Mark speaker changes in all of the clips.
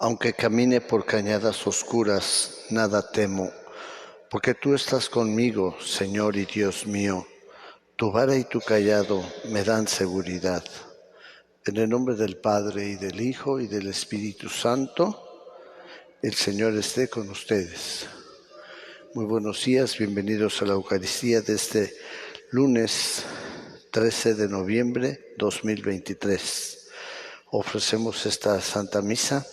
Speaker 1: Aunque camine por cañadas oscuras, nada temo, porque tú estás conmigo, Señor y Dios mío. Tu vara y tu cayado me dan seguridad. En el nombre del Padre, y del Hijo, y del Espíritu Santo, el Señor esté con ustedes. Muy buenos días, bienvenidos a la Eucaristía de este lunes 13 de noviembre 2023. Ofrecemos esta Santa Misa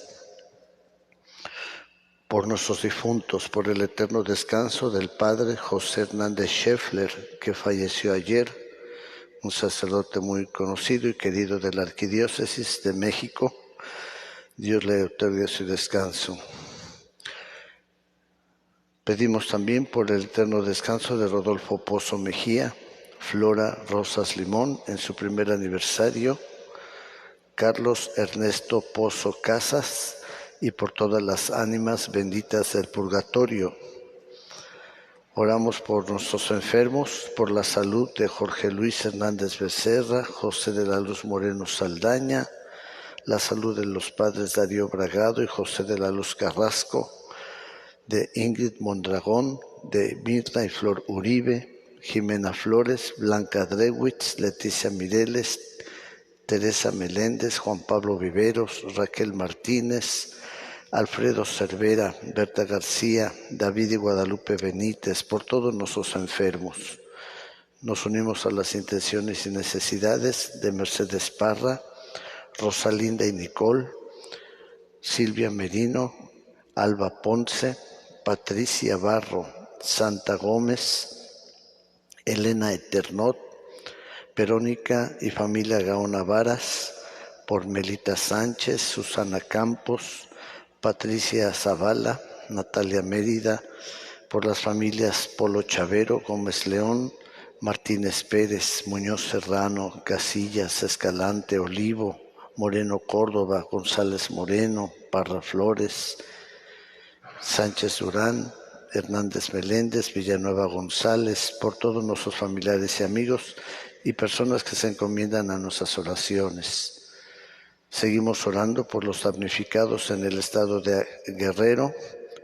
Speaker 1: por nuestros difuntos, por el eterno descanso del Padre José Hernández Scheffler, que falleció ayer, un sacerdote muy conocido y querido de la Arquidiócesis de México. Dios le otorgue su descanso. Pedimos también por el eterno descanso de Rodolfo Pozo Mejía, Flora Rosas Limón en su primer aniversario, Carlos Ernesto Pozo Casas, y por todas las ánimas benditas del purgatorio. Oramos por nuestros enfermos, por la salud de Jorge Luis Hernández Becerra, José de la Luz Moreno Saldaña, la salud de los padres Darío Bragado y José de la Luz Carrasco, de Ingrid Mondragón, de Mirna y Flor Uribe, Jimena Flores, Blanca Drewitz, Leticia Mireles, Teresa Meléndez, Juan Pablo Viveros, Raquel Martínez, Alfredo Cervera, Berta García, David y Guadalupe Benítez, por todos nuestros enfermos. Nos unimos a las intenciones y necesidades de Mercedes Parra, Rosalinda y Nicole, Silvia Merino, Alba Ponce, Patricia Barro, Santa Gómez, Elena Eternot, Verónica y familia Gaona Varas, por Melita Sánchez, Susana Campos, Patricia Zavala, Natalia Mérida, por las familias Polo Chavero, Gómez León, Martínez Pérez, Muñoz Serrano, Casillas, Escalante, Olivo, Moreno Córdoba, González Moreno, Parra Flores, Sánchez Durán, Hernández Meléndez, Villanueva González, por todos nuestros familiares y amigos y personas que se encomiendan a nuestras oraciones. Seguimos orando por los damnificados en el estado de Guerrero,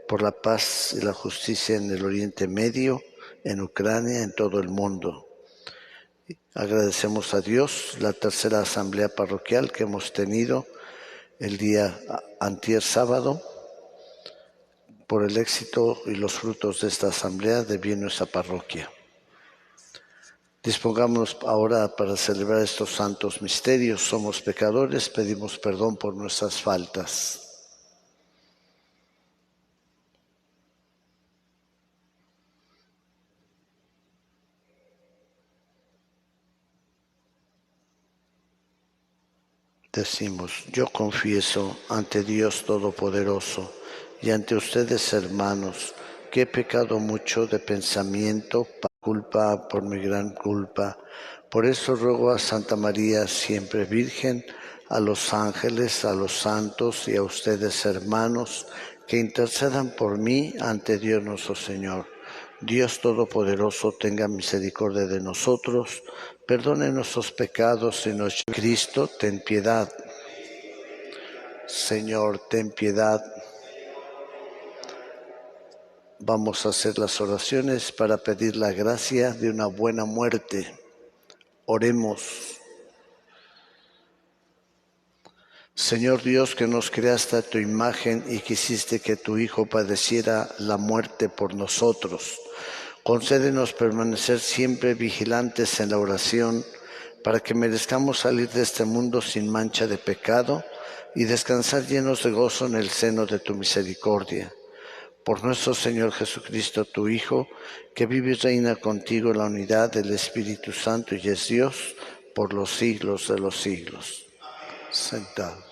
Speaker 1: por la paz y la justicia en el Oriente Medio, en Ucrania, en todo el mundo. Agradecemos a Dios la tercera asamblea parroquial que hemos tenido el día antier sábado, por el éxito y los frutos de esta asamblea de bien nuestra parroquia. Dispongámonos ahora para celebrar estos santos misterios. Somos pecadores, pedimos perdón por nuestras faltas. Decimos, yo confieso ante Dios Todopoderoso y ante ustedes, hermanos, que he pecado mucho de pensamiento, culpa, por mi gran culpa. Por eso ruego a Santa María, siempre Virgen, a los ángeles, a los santos y a ustedes, hermanos, que intercedan por mí ante Dios nuestro Señor. Dios Todopoderoso tenga misericordia de nosotros, perdone nuestros pecados y nos... Cristo, ten piedad. Señor, ten piedad. Vamos a hacer las oraciones para pedir la gracia de una buena muerte. Oremos. Señor Dios, que nos creaste a tu imagen y quisiste que tu Hijo padeciera la muerte por nosotros, concédenos permanecer siempre vigilantes en la oración para que merezcamos salir de este mundo sin mancha de pecado y descansar llenos de gozo en el seno de tu misericordia. Por nuestro Señor Jesucristo, tu Hijo, que vive y reina contigo en la unidad del Espíritu Santo y es Dios por los siglos de los siglos. Sentados.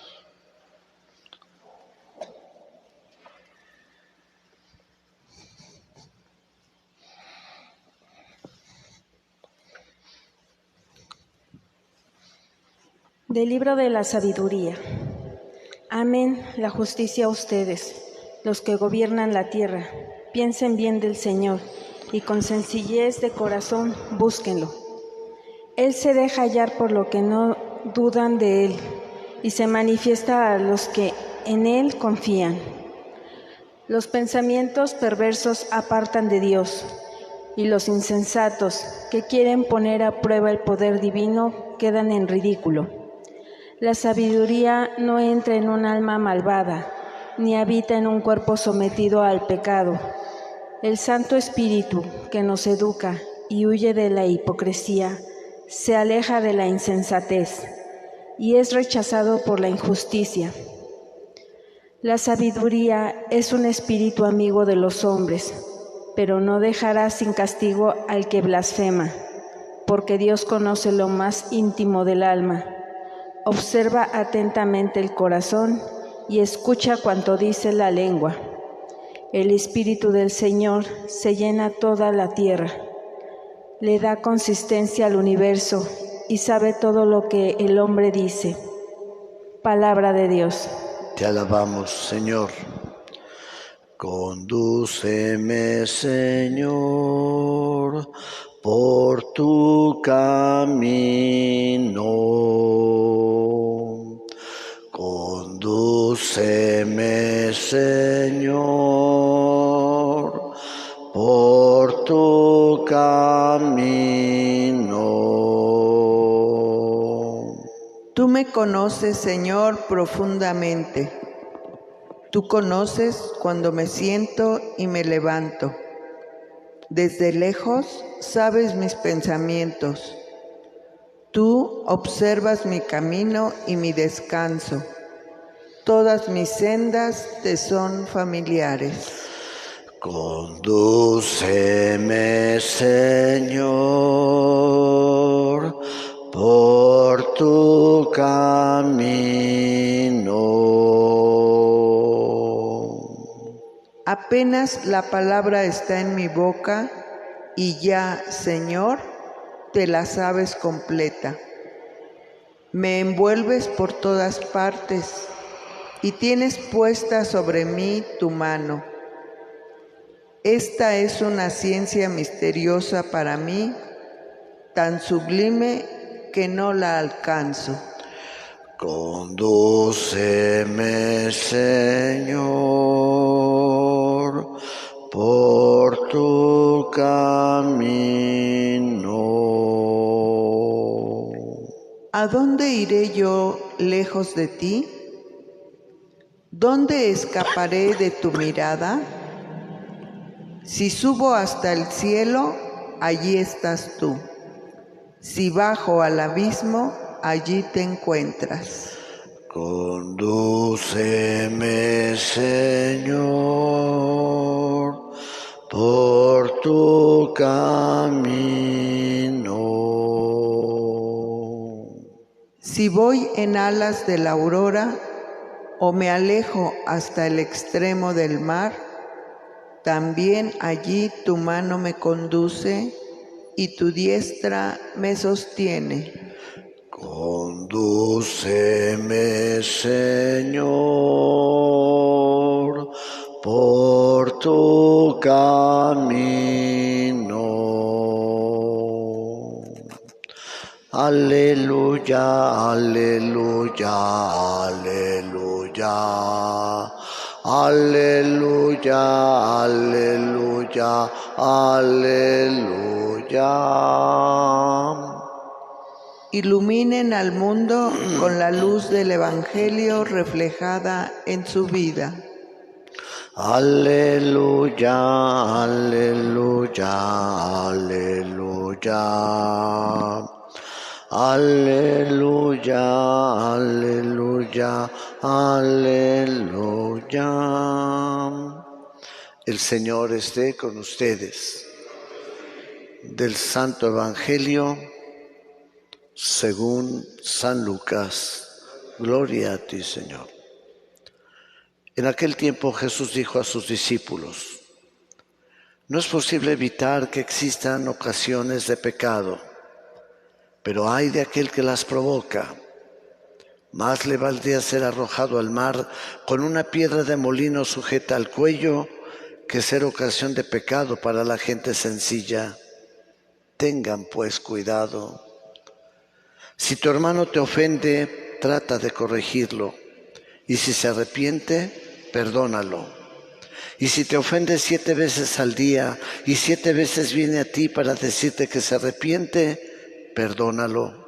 Speaker 2: Del libro de la sabiduría. Amen la justicia a ustedes, los que gobiernan la tierra. Piensen bien del Señor y con sencillez de corazón búsquenlo. Él se deja hallar por lo que no dudan de Él y se manifiesta a los que en Él confían. Los pensamientos perversos apartan de Dios, y los insensatos que quieren poner a prueba el poder divino quedan en ridículo. La sabiduría no entra en un alma malvada, ni habita en un cuerpo sometido al pecado. El Santo Espíritu, que nos educa y huye de la hipocresía, se aleja de la insensatez y es rechazado por la injusticia. La sabiduría es un espíritu amigo de los hombres, pero no dejará sin castigo al que blasfema, porque Dios conoce lo más íntimo del alma. Observa atentamente el corazón y escucha cuanto dice la lengua. El Espíritu del Señor se llena toda la tierra. Le da consistencia al universo y sabe todo lo que el hombre dice. Palabra de Dios.
Speaker 1: Te alabamos, Señor. Condúceme, Señor, por tu camino. Condúceme, Señor, por tu camino.
Speaker 3: Tú me conoces, Señor, profundamente. Tú conoces cuando me siento y me levanto. Desde lejos sabes mis pensamientos. Tú observas mi camino y mi descanso. Todas mis sendas te son familiares.
Speaker 1: Condúceme, Señor, por tu camino.
Speaker 3: Apenas la palabra está en mi boca y ya, Señor, te la sabes completa. Me envuelves por todas partes y tienes puesta sobre mí tu mano. Esta es una ciencia misteriosa para mí, tan sublime que no la alcanzo.
Speaker 1: Condúceme, Señor, por tu camino.
Speaker 3: ¿A dónde iré yo lejos de ti? ¿Dónde escaparé de tu mirada? Si subo hasta el cielo, allí estás tú. Si bajo al abismo, allí te encuentras.
Speaker 1: Condúceme, Señor, por tu camino.
Speaker 3: Si voy en alas de la aurora o me alejo hasta el extremo del mar, también allí tu mano me conduce y tu diestra me sostiene.
Speaker 1: Condúceme, Señor, por tu camino. Aleluya, aleluya, aleluya. Aleluya, aleluya, aleluya.
Speaker 3: Iluminen al mundo con la luz del Evangelio reflejada en su vida.
Speaker 1: Aleluya, aleluya, aleluya. Aleluya, aleluya, aleluya. El Señor esté con ustedes. Del Santo Evangelio según San Lucas. Gloria a ti, Señor. En aquel tiempo Jesús dijo a sus discípulos: no es posible evitar que existan ocasiones de pecado, pero ay de aquel que las provoca. Más le valdría ser arrojado al mar con una piedra de molino sujeta al cuello que ser ocasión de pecado para la gente sencilla. Tengan pues cuidado. Si tu hermano te ofende, trata de corregirlo, Y si se arrepiente, perdónalo. Y si te ofende 7 veces al día y 7 veces viene a ti para decirte que se arrepiente, perdónalo.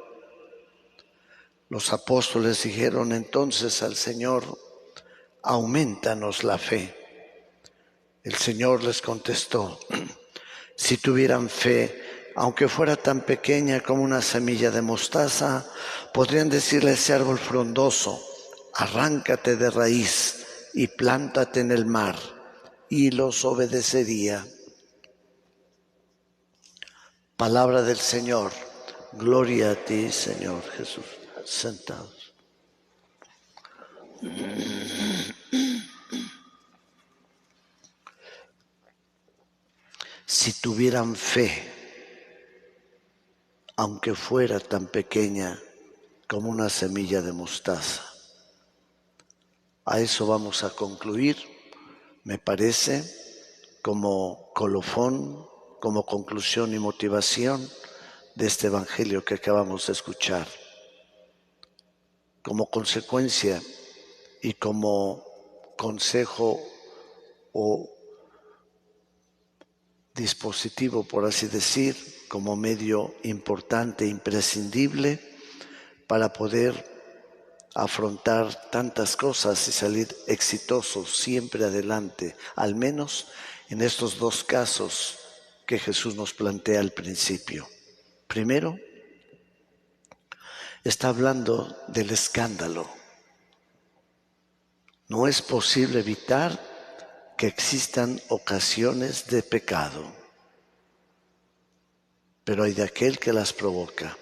Speaker 1: Los apóstoles dijeron entonces al Señor: aumentanos la fe. El Señor les contestó: si tuvieran fe, aunque fuera tan pequeña como una semilla de mostaza, podrían decirle a ese árbol frondoso: arráncate de raíz y plántate en el mar, y los obedecería. Palabra del Señor. Gloria a ti, Señor Jesús. Sentados. Si tuvieran fe, aunque fuera tan pequeña como una semilla de mostaza. A eso vamos a concluir, me parece, como colofón, como conclusión y motivación de este Evangelio que acabamos de escuchar. Como consecuencia y como consejo o dispositivo, por así decir, como medio importante e imprescindible para poder afrontar tantas cosas y salir exitosos siempre adelante, al menos en estos 2 casos que Jesús nos plantea al principio. Primero, está hablando del escándalo. No es posible evitar que existan ocasiones de pecado, pero hay de aquel que las provoca.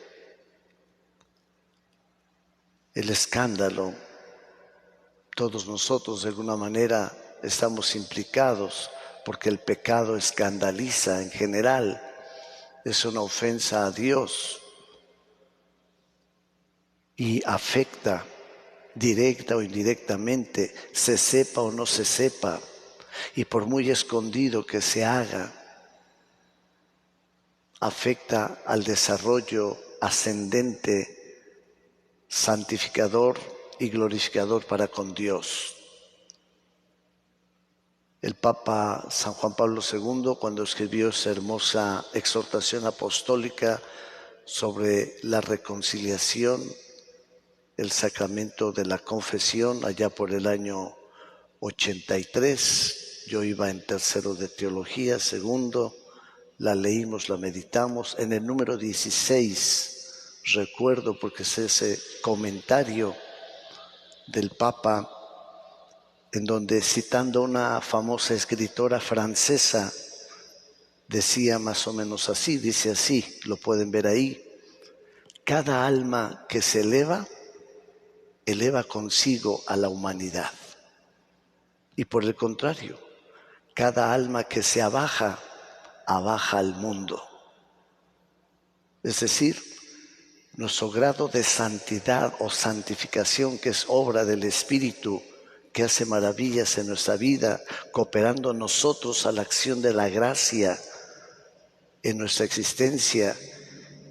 Speaker 1: El escándalo, todos nosotros de alguna manera estamos implicados porque el pecado escandaliza en general, es una ofensa a Dios y afecta directa o indirectamente, se sepa o no se sepa, y por muy escondido que se haga, afecta al desarrollo ascendente, santificador y glorificador para con Dios. El Papa San Juan Pablo II, cuando escribió esa hermosa exhortación apostólica sobre la reconciliación, el sacramento de la confesión, allá por el año 83, yo iba en tercero de teología, segundo, la leímos, la meditamos, en el número 16, recuerdo porque es ese comentario del Papa en donde, citando una famosa escritora francesa, decía más o menos así, dice así, lo pueden ver ahí: cada alma que se eleva, eleva consigo a la humanidad. Y por el contrario, cada alma que se abaja, abaja al mundo. Es decir, nuestro grado de santidad o santificación, que es obra del Espíritu, que hace maravillas en nuestra vida, cooperando nosotros a la acción de la gracia en nuestra existencia,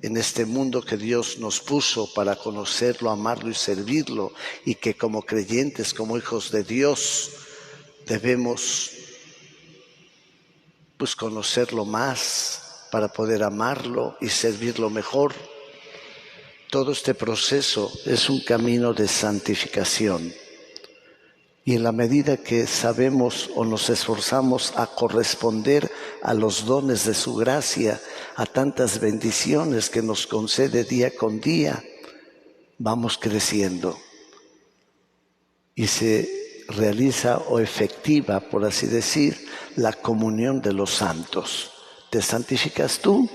Speaker 1: en este mundo que Dios nos puso para conocerlo, amarlo y servirlo, y que como creyentes, como hijos de Dios, debemos conocerlo más para poder amarlo y servirlo mejor. Todo este proceso es un camino de santificación. Y en la medida que sabemos o nos esforzamos a corresponder a los dones de su gracia, a tantas bendiciones que nos concede día con día, vamos creciendo. Y se realiza o efectiva, por así decir, la comunión de los santos. Te santificas tú,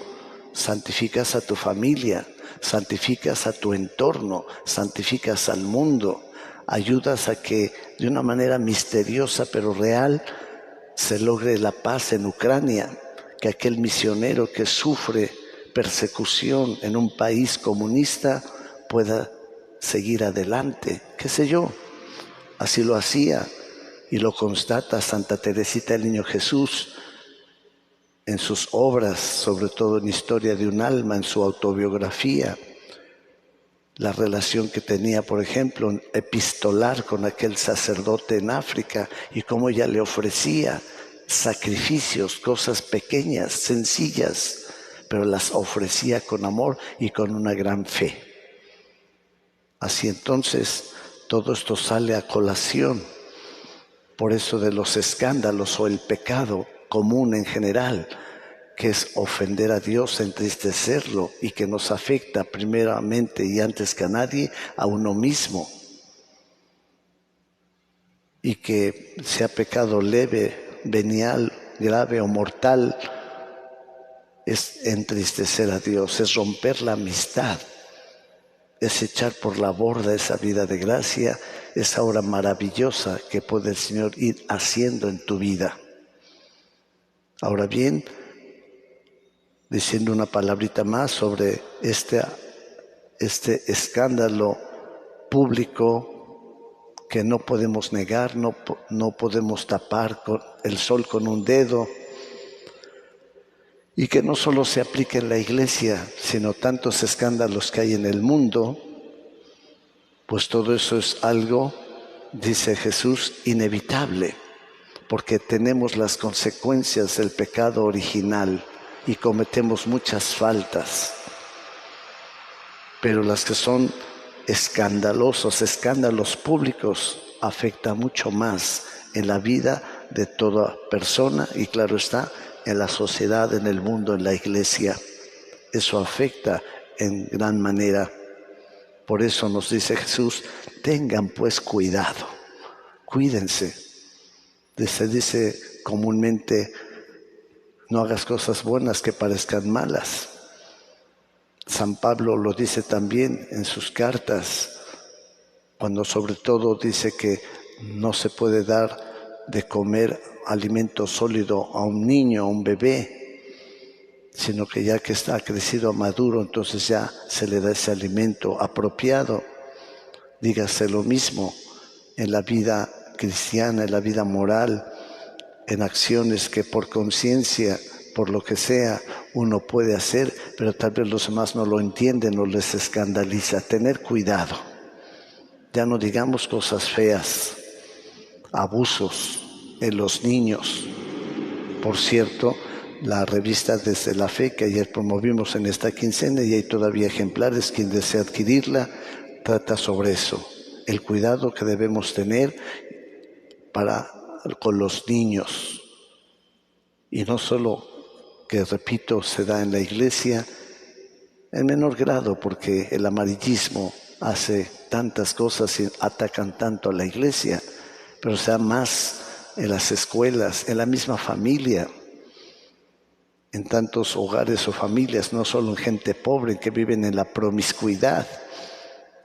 Speaker 1: santificas a tu familia, santificas a tu entorno, santificas al mundo, ayudas a que de una manera misteriosa pero real se logre la paz en Ucrania, que aquel misionero que sufre persecución en un país comunista pueda seguir adelante, qué sé yo. Así lo hacía y lo constata Santa Teresita del Niño Jesús en sus obras, sobre todo en Historia de un alma, en su autobiografía. la relación que tenía, por ejemplo, epistolar con aquel sacerdote en África y cómo ella le ofrecía sacrificios, cosas pequeñas, sencillas, pero las ofrecía con amor y con una gran fe. Así entonces todo esto sale a colación. Por eso de los escándalos o el pecado común en general, que es ofender a Dios, entristecerlo y que nos afecta primeramente y antes que a nadie, a uno mismo. Y que sea pecado leve, venial, grave o mortal, es entristecer a Dios, es romper la amistad, es echar por la borda esa vida de gracia, esa obra maravillosa que puede el Señor ir haciendo en tu vida. Ahora bien, diciendo una palabrita más sobre este escándalo público que no podemos negar, no podemos tapar el sol con un dedo, y que no solo se aplica en la iglesia, sino tantos escándalos que hay en el mundo, pues todo eso es algo, dice Jesús, inevitable, porque tenemos las consecuencias del pecado original y cometemos muchas faltas. Pero las que son escándalos públicos, afectan mucho más en la vida de toda persona y, claro está, en la sociedad, en el mundo, en la iglesia. Eso afecta en gran manera. Por eso nos dice Jesús, tengan pues cuidado, cuídense. Se dice comúnmente, no hagas cosas buenas que parezcan malas. San Pablo lo dice también en sus cartas, cuando sobre todo dice que no se puede dar de comer alimento sólido a un niño, a un bebé, sino que ya que está crecido, maduro, entonces ya se le da ese alimento apropiado. Dígase lo mismo en la vida cristiana, en la vida moral, en acciones que por conciencia, por lo que sea, uno puede hacer, pero tal vez los demás no lo entienden o les escandaliza. Tener cuidado. Ya no digamos cosas feas, abusos en los niños. Por cierto, la revista Desde la Fe, que ayer promovimos en esta quincena, y hay todavía ejemplares, quien desea adquirirla, trata sobre eso. El cuidado que debemos tener con los niños. Y no solo que, repito, se da en la iglesia, en menor grado, porque el amarillismo hace tantas cosas y atacan tanto a la iglesia, pero se da más en las escuelas, en la misma familia, en tantos hogares o familias, no solo en gente pobre que viven en la promiscuidad.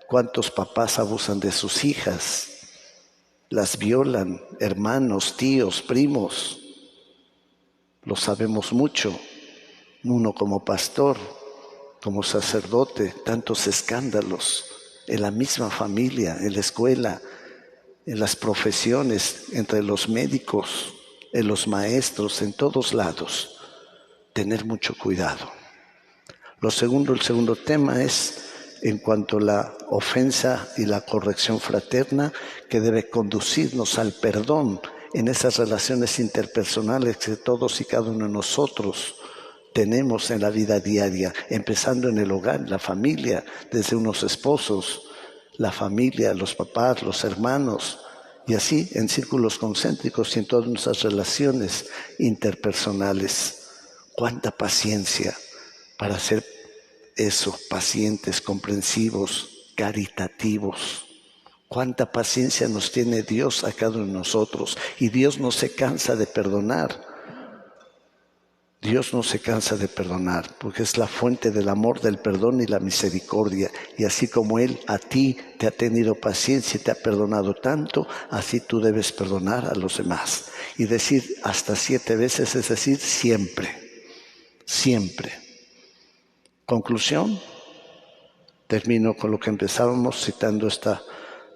Speaker 1: ¿Cuántos papás abusan de sus hijas? Las violan, hermanos, tíos, primos. Lo sabemos mucho. Uno como pastor, como sacerdote, tantos escándalos en la misma familia, en la escuela, en las profesiones, entre los médicos, en los maestros, en todos lados. Tener mucho cuidado. El segundo tema es en cuanto a la ofensa y la corrección fraterna, que debe conducirnos al perdón en esas relaciones interpersonales que todos y cada uno de nosotros tenemos en la vida diaria, empezando en el hogar, en la familia, desde unos esposos, la familia, los papás, los hermanos, y así en círculos concéntricos y en todas nuestras relaciones interpersonales. Cuánta paciencia para ser eso, pacientes, comprensivos, caritativos. Cuánta paciencia nos tiene Dios a cada uno de nosotros, y Dios no se cansa de perdonar. Dios no se cansa de perdonar, porque es la fuente del amor, del perdón y la misericordia. Y así como Él a ti te ha tenido paciencia y te ha perdonado tanto, así tú debes perdonar a los demás. Y decir hasta 7 veces, es decir, siempre, siempre. Conclusión, termino con lo que empezábamos, citando esta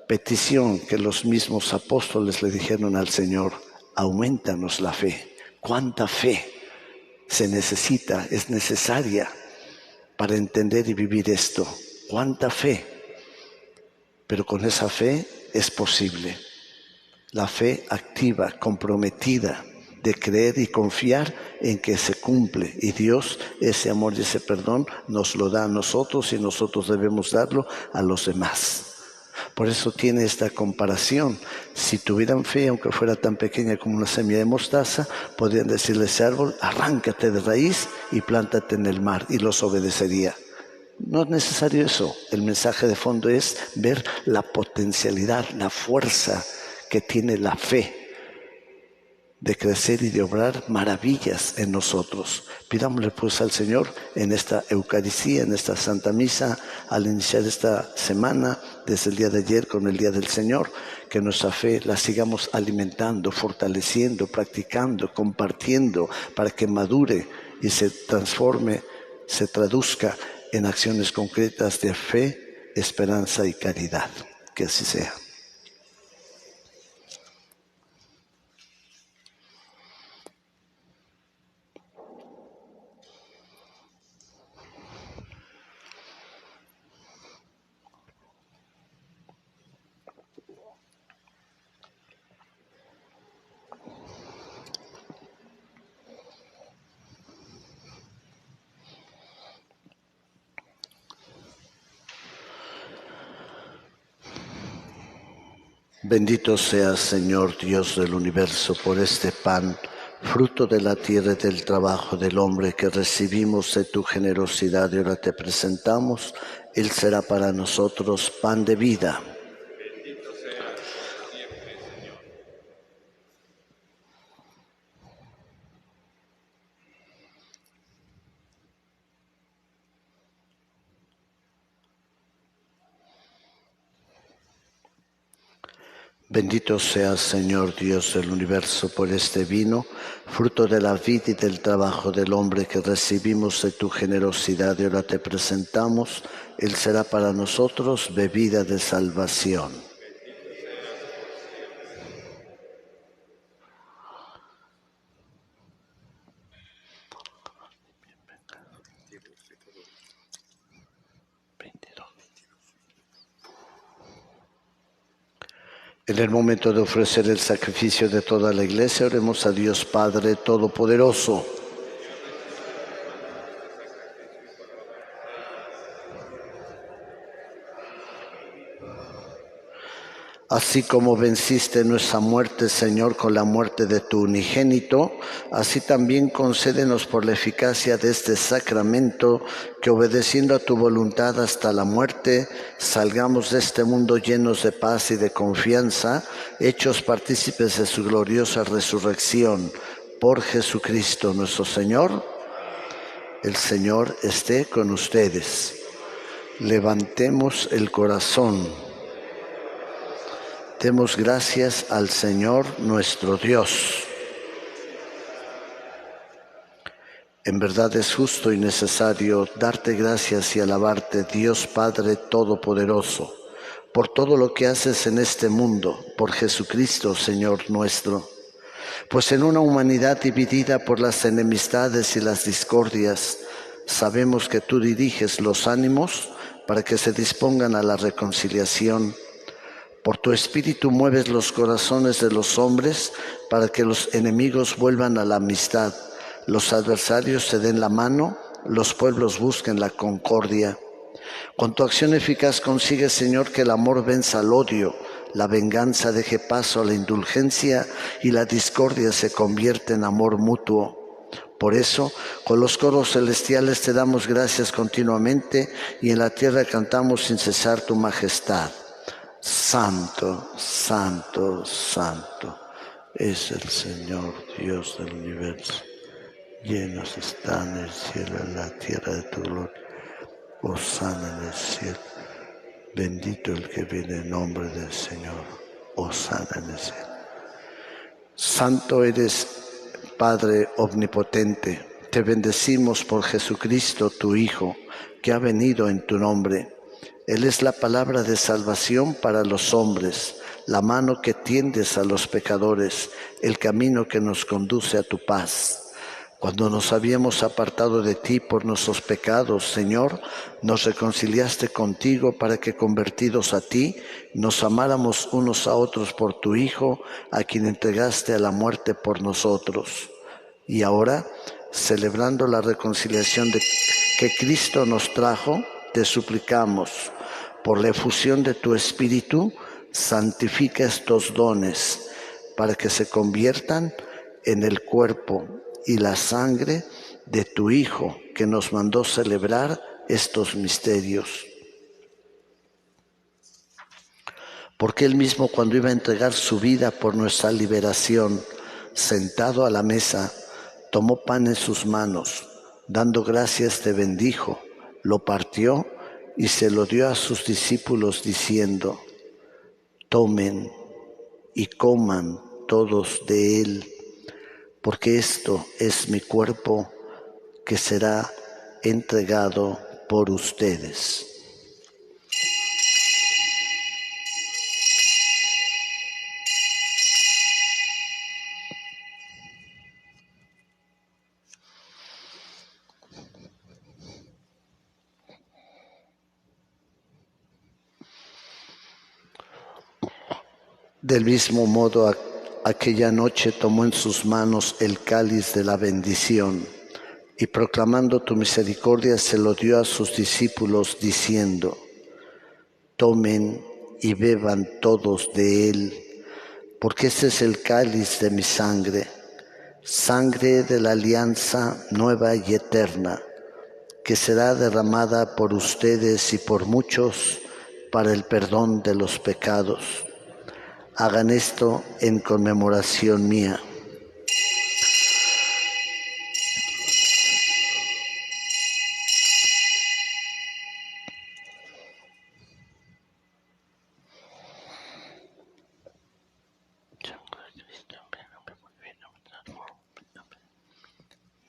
Speaker 1: petición que los mismos apóstoles le dijeron al Señor: aumentanos la fe. ¿Cuánta fe se necesita, es necesaria para entender y vivir esto? ¿Cuánta fe? pero con esa fe es posible. La fe activa, comprometida, de creer y confiar en que se cumple. Y Dios, ese amor y ese perdón, nos lo da a nosotros y nosotros debemos darlo a los demás. Por eso tiene esta comparación. Si tuvieran fe, aunque fuera tan pequeña como una semilla de mostaza, podrían decirle a ese árbol, arráncate de raíz y plántate en el mar, y los obedecería. No es necesario eso. El mensaje de fondo es ver la potencialidad, la fuerza que tiene la fe de crecer y de obrar maravillas en nosotros. Pidámosle pues al Señor en esta Eucaristía, en esta Santa Misa, al iniciar esta semana, desde el día de ayer con el Día del Señor, que nuestra fe la sigamos alimentando, fortaleciendo, practicando, compartiendo, para que madure y se transforme, se traduzca en acciones concretas de fe, esperanza y caridad. Que así sea. Bendito seas, Señor Dios del universo, por este pan, fruto de la tierra y del trabajo del hombre que recibimos de tu generosidad y ahora te presentamos. Él será para nosotros pan de vida.
Speaker 4: Bendito seas siempre, Señor.
Speaker 1: Bendito seas, Señor Dios del universo, por este vino, fruto de la vida y del trabajo del hombre que recibimos de tu generosidad y ahora te presentamos. Él será para nosotros bebida de salvación. En el momento de ofrecer el sacrificio de toda la Iglesia, oremos a Dios Padre Todopoderoso. Así como venciste nuestra muerte, Señor, con la muerte de tu unigénito, así también concédenos por la eficacia de este sacramento, que obedeciendo a tu voluntad hasta la muerte, salgamos de este mundo llenos de paz y de confianza, hechos partícipes de su gloriosa resurrección. Por Jesucristo nuestro Señor. El Señor esté con ustedes. Levantemos el corazón. Demos gracias al Señor nuestro Dios. En verdad es justo y necesario darte gracias y alabarte, Dios Padre Todopoderoso, por todo lo que haces en este mundo, por Jesucristo, Señor nuestro. Pues en una humanidad dividida por las enemistades y las discordias, sabemos que tú diriges los ánimos para que se dispongan a la reconciliación. Por tu Espíritu mueves los corazones de los hombres para que los enemigos vuelvan a la amistad, los adversarios se den la mano, los pueblos busquen la concordia. Con tu acción eficaz consigues, Señor, que el amor venza al odio, la venganza deje paso a la indulgencia y la discordia se convierte en amor mutuo. Por eso, con los coros celestiales te damos gracias continuamente y en la tierra cantamos sin cesar tu majestad. Santo, santo, santo es el Señor Dios del universo. Llenos están el cielo y la tierra de tu gloria. Hosana en el cielo. Bendito el que viene en nombre del Señor. Hosana en el cielo. Santo eres, Padre omnipotente. Te bendecimos por Jesucristo, tu Hijo, que ha venido en tu nombre. Él es la palabra de salvación para los hombres, la mano que tiendes a los pecadores, el camino que nos conduce a tu paz. Cuando nos habíamos apartado de ti por nuestros pecados, Señor, nos reconciliaste contigo para que, convertidos a ti, nos amáramos unos a otros por tu Hijo, a quien entregaste a la muerte por nosotros. Y ahora, celebrando la reconciliación que Cristo nos trajo, te suplicamos, por la efusión de tu Espíritu, santifica estos dones, para que se conviertan en el cuerpo y la sangre de tu Hijo, que nos mandó celebrar estos misterios. Porque Él mismo, cuando iba a entregar su vida por nuestra liberación, sentado a la mesa, tomó pan en sus manos, dando gracias te bendijo, lo partió y se lo dio a sus discípulos diciendo: tomen y coman todos de él, porque esto es mi cuerpo que será entregado por ustedes. Del mismo modo, aquella noche tomó en sus manos el cáliz de la bendición y, proclamando tu misericordia, se lo dio a sus discípulos diciendo: tomen y beban todos de él, porque este es el cáliz de mi sangre, sangre de la alianza nueva y eterna, que será derramada por ustedes y por muchos para el perdón de los pecados. Hagan esto en conmemoración mía.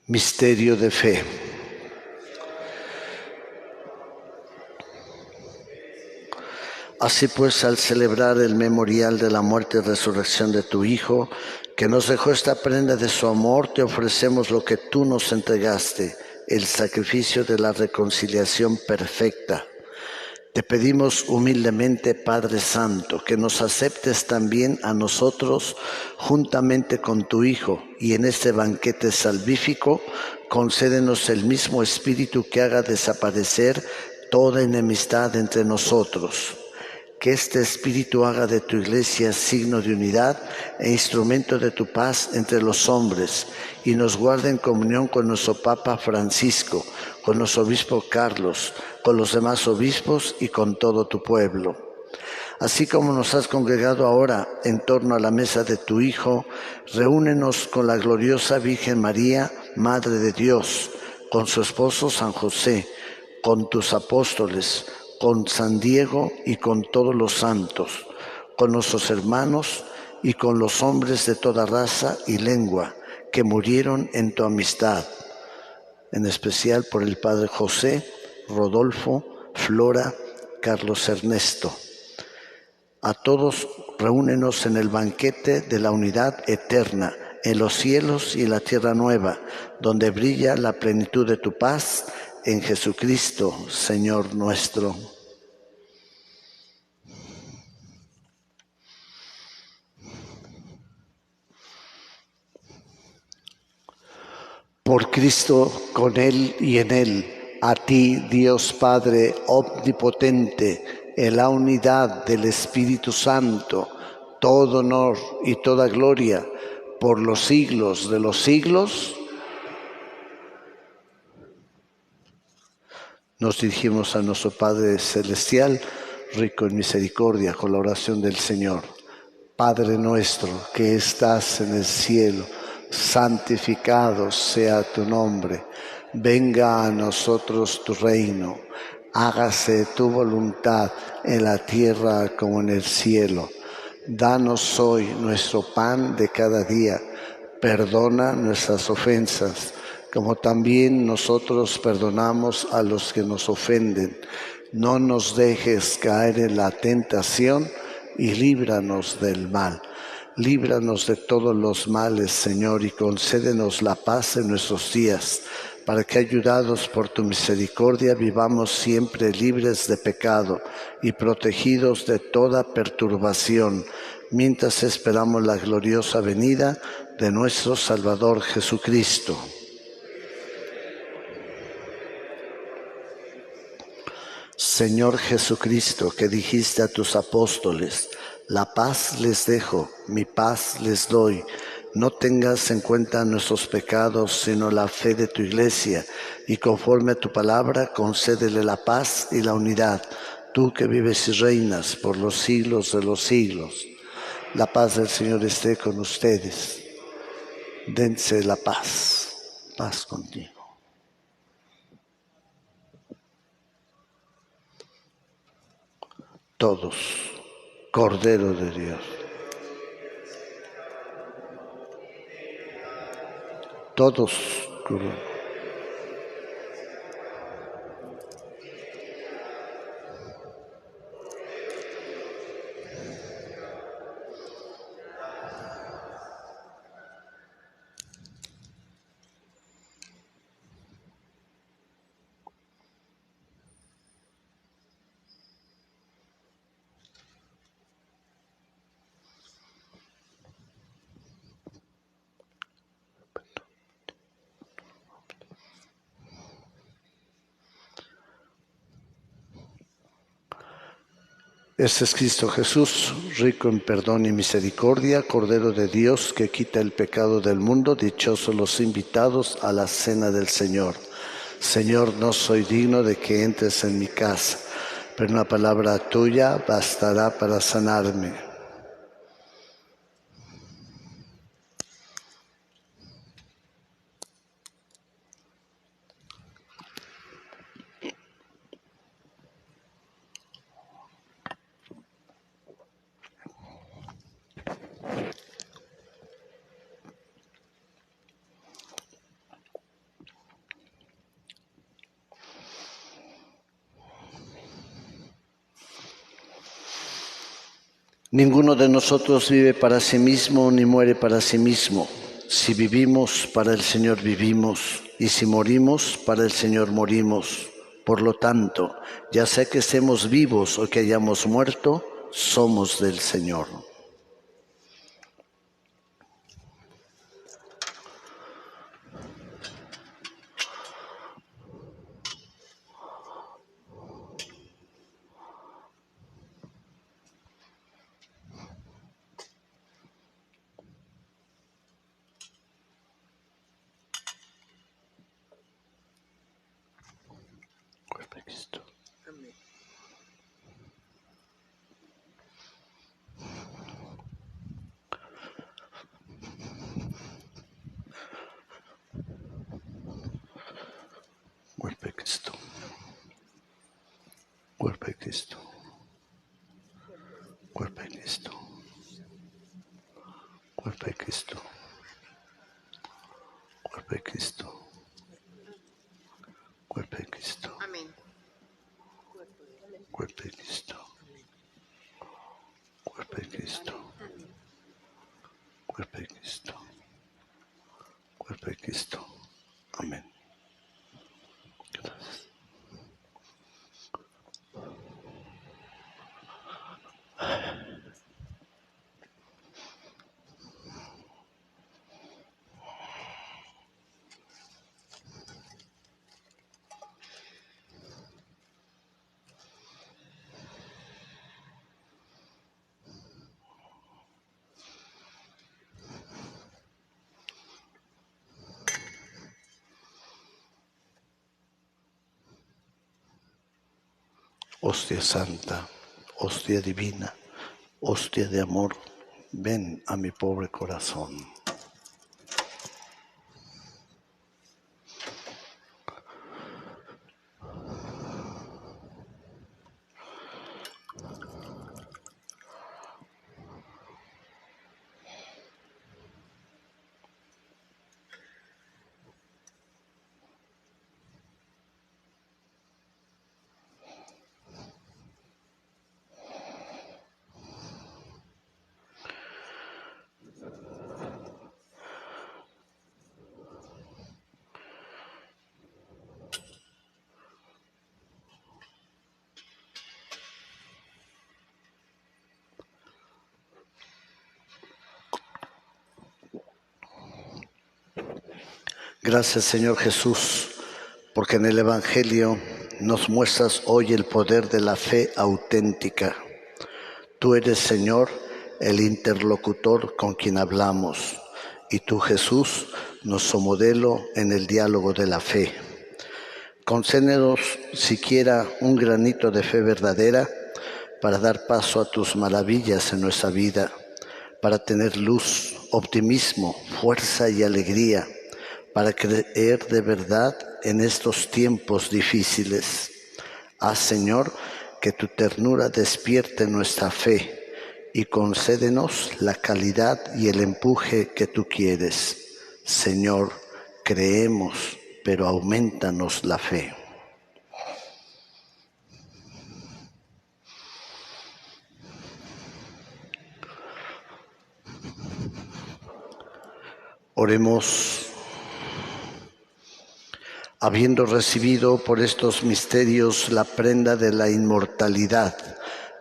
Speaker 1: Misterio de fe. Así pues, al celebrar el memorial de la muerte y resurrección de tu Hijo, que nos dejó esta prenda de su amor, te ofrecemos lo que tú nos entregaste, el sacrificio de la reconciliación perfecta. Te pedimos humildemente, Padre Santo, que nos aceptes también a nosotros juntamente con tu Hijo, y en este banquete salvífico concédenos el mismo Espíritu que haga desaparecer toda enemistad entre nosotros. Que este Espíritu haga de tu Iglesia signo de unidad e instrumento de tu paz entre los hombres, y nos guarde en comunión con nuestro Papa Francisco, con nuestro Obispo Carlos, con los demás obispos y con todo tu pueblo. Así como nos has congregado ahora en torno a la mesa de tu Hijo, reúnenos con la gloriosa Virgen María, Madre de Dios, con su esposo San José, con tus apóstoles, con San Diego y con todos los santos, con nuestros hermanos y con los hombres de toda raza y lengua que murieron en tu amistad, en especial por el Padre José, Rodolfo, Flora, Carlos Ernesto. A todos reúnenos en el banquete de la unidad eterna, en los cielos y la tierra nueva, donde brilla la plenitud de tu paz, en Jesucristo, Señor nuestro. Por Cristo, con Él y en Él, a ti, Dios Padre omnipotente, en la unidad del Espíritu Santo, todo honor y toda gloria por los siglos de los siglos. Nos dirigimos a nuestro Padre Celestial, rico en misericordia, con la oración del Señor. Padre nuestro que estás en el cielo, santificado sea tu nombre. Venga a nosotros tu reino. Hágase tu voluntad en la tierra como en el cielo. Danos hoy nuestro pan de cada día. Perdona nuestras ofensas, como también nosotros perdonamos a los que nos ofenden. No nos dejes caer en la tentación y líbranos del mal. Líbranos de todos los males, Señor, y concédenos la paz en nuestros días, para que, ayudados por tu misericordia, vivamos siempre libres de pecado y protegidos de toda perturbación, mientras esperamos la gloriosa venida de nuestro Salvador Jesucristo. Señor Jesucristo, que dijiste a tus apóstoles: la paz les dejo, mi paz les doy. No tengas en cuenta nuestros pecados, sino la fe de tu Iglesia, y conforme a tu palabra, concédele la paz y la unidad, tú que vives y reinas por los siglos de los siglos. La paz del Señor esté con ustedes. Dense la paz. Paz contigo. Todos, Cordero de Dios. Todos, Este es Cristo Jesús, rico en perdón y misericordia, Cordero de Dios que quita el pecado del mundo. Dichosos los invitados a la cena del Señor. Señor, no soy digno de que entres en mi casa, pero una palabra tuya bastará para sanarme. Ninguno de nosotros vive para sí mismo ni muere para sí mismo. Si vivimos, para el Señor vivimos, y si morimos, para el Señor morimos. Por lo tanto, ya sea que estemos vivos o que hayamos muerto, somos del Señor. Cuerpo de Cristo.
Speaker 3: Amén.
Speaker 1: Cuerpo de Cristo. Cuerpo de Cristo. Cuerpo de Cristo. Cuerpo de Cristo. Cuerpo de Cristo. Cuerpo de Cristo.
Speaker 3: Amén.
Speaker 1: Cuerpo de Cristo. Cuerpo de Cristo. Cuerpo de Cristo. Cuerpo de Cristo. Amén. Gracias. Hostia santa, hostia divina, hostia de amor, ven a mi pobre corazón. Gracias, Señor Jesús, porque en el Evangelio nos muestras hoy el poder de la fe auténtica. Tú eres, Señor, el interlocutor con quien hablamos, y tú, Jesús, nuestro modelo en el diálogo de la fe. Concédenos siquiera un granito de fe verdadera para dar paso a tus maravillas en nuestra vida, para tener luz, optimismo, fuerza y alegría, para creer de verdad en estos tiempos difíciles. Haz, Señor, que tu ternura despierte nuestra fe y concédenos la calidad y el empuje que tú quieres. Señor, creemos, pero aumentanos la fe. Oremos. Habiendo recibido por estos misterios la prenda de la inmortalidad,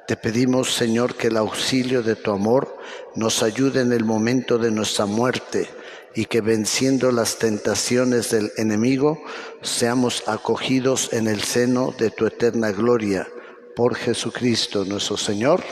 Speaker 1: te pedimos, Señor, que el auxilio de tu amor nos ayude en el momento de nuestra muerte y que, venciendo las tentaciones del enemigo, seamos acogidos en el seno de tu eterna gloria. Por Jesucristo nuestro Señor.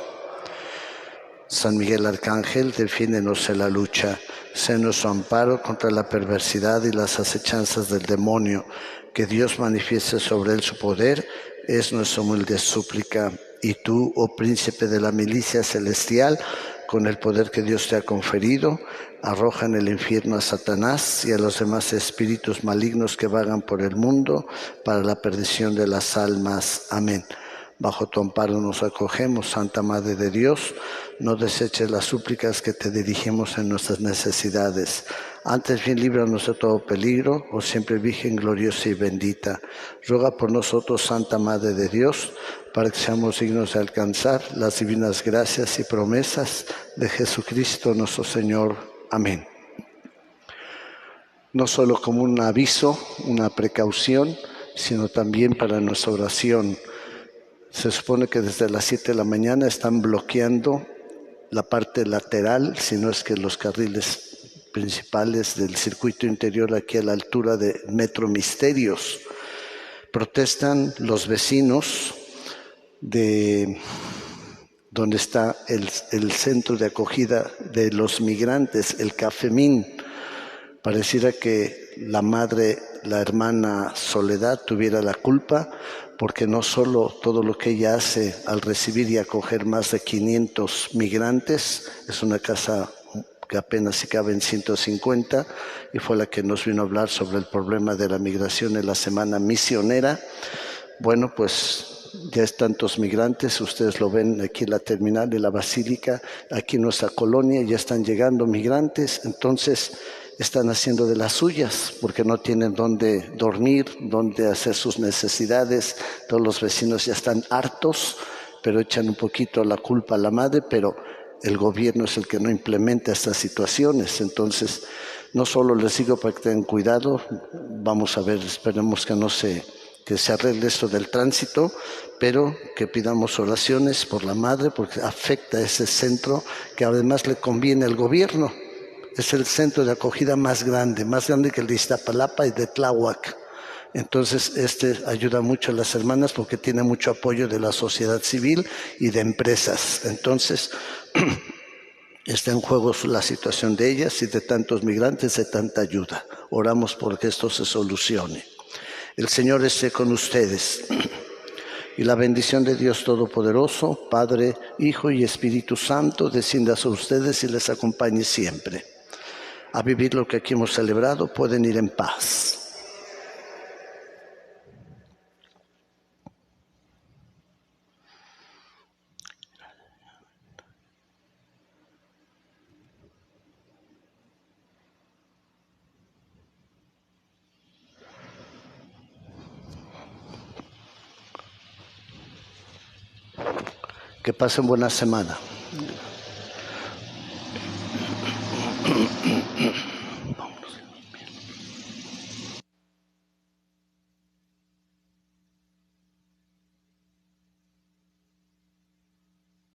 Speaker 1: San Miguel Arcángel, defiéndenos en la lucha. Sé nuestro amparo contra la perversidad y las acechanzas del demonio. Que Dios manifieste sobre él su poder, es nuestra humilde súplica. Y tú, oh príncipe de la milicia celestial, con el poder que Dios te ha conferido, arroja en el infierno a Satanás y a los demás espíritus malignos que vagan por el mundo para la perdición de las almas. Amén. Bajo tu amparo nos acogemos, Santa Madre de Dios. No deseches las súplicas que te dirigimos en nuestras necesidades. Antes bien, líbranos de todo peligro, oh siempre Virgen gloriosa y bendita. Ruega por nosotros, Santa Madre de Dios, para que seamos dignos de alcanzar las divinas gracias y promesas de Jesucristo nuestro Señor. Amén. No solo como un aviso, una precaución, sino también para nuestra oración. Se supone que desde las 7 de la mañana están bloqueando la parte lateral, si no es que los carriles principales del circuito interior aquí a la altura de Metro Misterios. Protestan los vecinos de donde está el centro de acogida de los migrantes, el Cafemín. Pareciera que la madre, la hermana Soledad, tuviera la culpa, porque no solo todo lo que ella hace al recibir y acoger más de 500 migrantes, es una casa que apenas se caben 150, y fue la que nos vino a hablar sobre el problema de la migración en la Semana Misionera. Bueno, pues ya es tantos migrantes, ustedes lo ven aquí en la terminal de la Basílica, aquí en nuestra colonia ya están llegando migrantes, entonces están haciendo de las suyas porque no tienen dónde dormir, dónde hacer sus necesidades. Todos los vecinos ya están hartos, pero echan un poquito la culpa a la madre, pero el gobierno es el que no implementa estas situaciones. Entonces, no solo les digo para que tengan cuidado, vamos a ver, esperemos que se arregle esto del tránsito, pero que pidamos oraciones por la madre porque afecta a ese centro que además le conviene al gobierno. Es el centro de acogida más grande que el de Iztapalapa y de Tláhuac. Entonces, ayuda mucho a las hermanas porque tiene mucho apoyo de la sociedad civil y de empresas. Entonces, está en juego la situación de ellas y de tantos migrantes, de tanta ayuda. Oramos porque esto se solucione. El Señor esté con ustedes. Y la bendición de Dios Todopoderoso, Padre, Hijo y Espíritu Santo, descienda sobre ustedes y les acompañe siempre. A vivir lo que aquí hemos celebrado, pueden ir en paz. Que pasen buena semana.